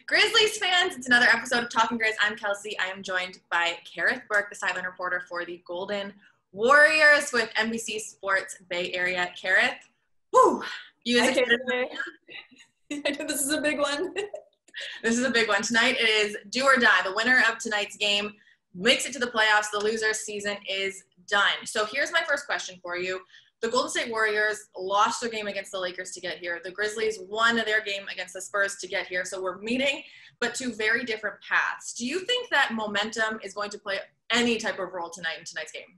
Grizzlies fans, it's another episode of Talkin Grizz. I'm Kelcey. I am joined by Kerith Burke, the sideline reporter for the Golden Warriors with NBC Sports Bay Area. Kerith, whoo! You as excited? I know this is a big one. This is a big one. Tonight it is do or die. The winner of tonight's game makes it to the playoffs. The loser's season is done. So here's my first question for you. The Golden State Warriors lost their game against the Lakers to get here. The Grizzlies won their game against the Spurs to get here. So we're meeting, but two very different paths. Do you think that momentum is going to play any type of role tonight in tonight's game?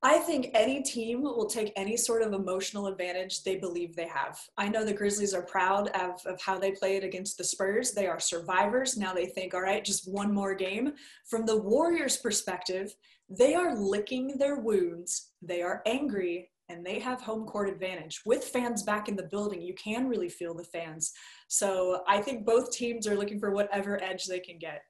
I think any team will take any sort of emotional advantage they believe they have. I know the Grizzlies are proud of how they played against the Spurs. They are survivors. Now they think, all right, just one more game. From the Warriors' perspective, they are licking their wounds. They are angry. And they have home court advantage. With fans back in the building, you can really feel the fans. So I think both teams are looking for whatever edge they can get.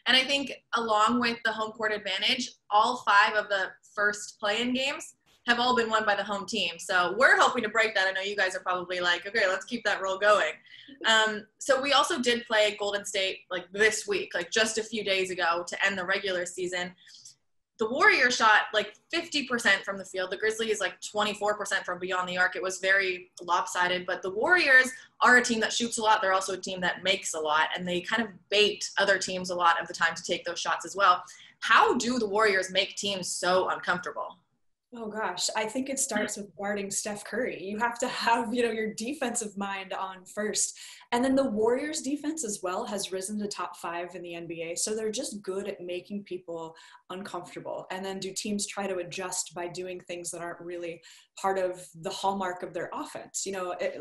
And I think along with the home court advantage, all 5 of the first play-in games have all been won by the home team. So we're hoping to break that. I know you guys are probably like, okay, let's keep that roll going. So we also did play Golden State like this week, like just a few days ago to end the regular season. The Warriors shot like 50% from the field. The Grizzlies like 24% from beyond the arc. It was very lopsided, but the Warriors are a team that shoots a lot. They're also a team that makes a lot, and they kind of bait other teams a lot of the time to take those shots as well. How do the Warriors make teams so uncomfortable? Oh gosh, I think it starts with guarding Steph Curry. You have to have, your defensive mind on first. And then the Warriors defense as well has risen to top 5 in the NBA. So they're just good at making people uncomfortable. And then do teams try to adjust by doing things that aren't really part of the hallmark of their offense?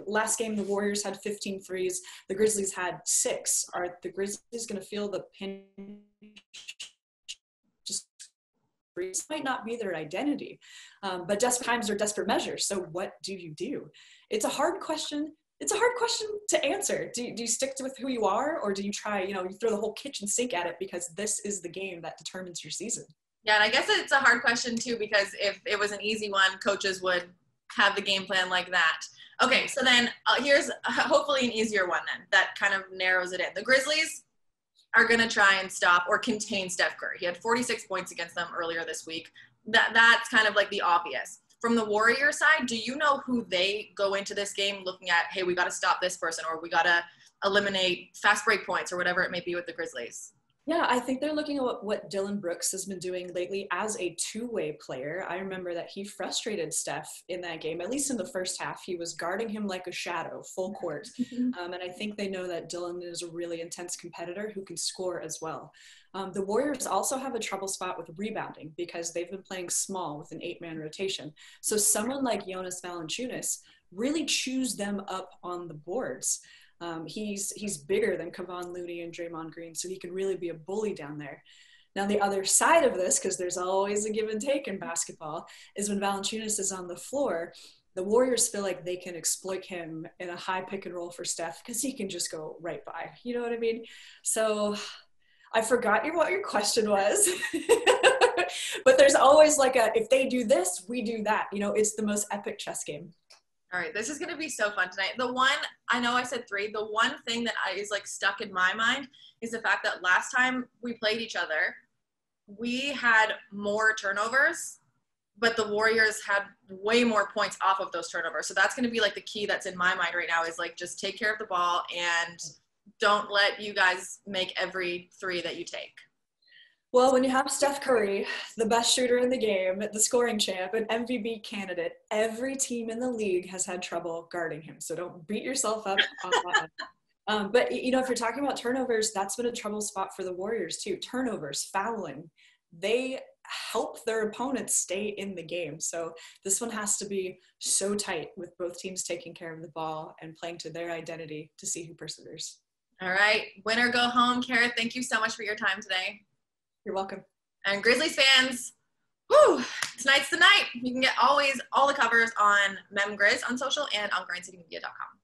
Last game, the Warriors had 15 threes. The Grizzlies had 6. Are the Grizzlies going to feel the pinch? Might not be their identity, but desperate times are desperate measures. So what do you do? It's a hard question. It's a hard question to answer. Do you stick with who you are, or do you try, you throw the whole kitchen sink at it because this is the game that determines your season? Yeah, and I guess it's a hard question too, because if it was an easy one, coaches would have the game plan like that. Okay, so then here's hopefully an easier one then that kind of narrows it in. The Grizzlies are going to try and stop or contain Steph Curry. He had 46 points against them earlier this week. That's kind of like the obvious. From the Warrior side, do you know who they go into this game looking at, hey, we got to stop this person, or we got to eliminate fast break points, or whatever it may be with the Grizzlies? Yeah, I think they're looking at what Dillon Brooks has been doing lately as a two-way player. I remember that he frustrated Steph in that game, at least in the first half. He was guarding him like a shadow, full court. And I think they know that Dillon is a really intense competitor who can score as well. The Warriors also have a trouble spot with rebounding because they've been playing small with an 8-man rotation. So someone like Jonas Valanciunas really chews them up on the boards. He's bigger than Kevon Looney and Draymond Green, so he can really be a bully down there. Now, the other side of this, because there's always a give and take in basketball, is when Valanciunas is on the floor, the Warriors feel like they can exploit him in a high pick and roll for Steph because he can just go right by. You know what I mean? So I forgot what your question was. But there's always like if they do this, we do that. It's the most epic chess game. All right, this is going to be so fun tonight. I know I said 3. The one thing that is like stuck in my mind is the fact that last time we played each other, we had more turnovers, but the Warriors had way more points off of those turnovers. So that's going to be like the key that's in my mind right now is like just take care of the ball and don't let you guys make every 3 that you take. Well, when you have Steph Curry, the best shooter in the game, the scoring champ, an MVP candidate, every team in the league has had trouble guarding him. So don't beat yourself up on that. But, if you're talking about turnovers, that's been a trouble spot for the Warriors too. Turnovers, fouling, they help their opponents stay in the game. So this one has to be so tight with both teams taking care of the ball and playing to their identity to see who perseveres. All right. Win or go home. Kerith, thank you so much for your time today. You're welcome. And Grizzlies fans, tonight's the night. You can get always all the covers on MemGrizz on social and on grindcitymedia.com.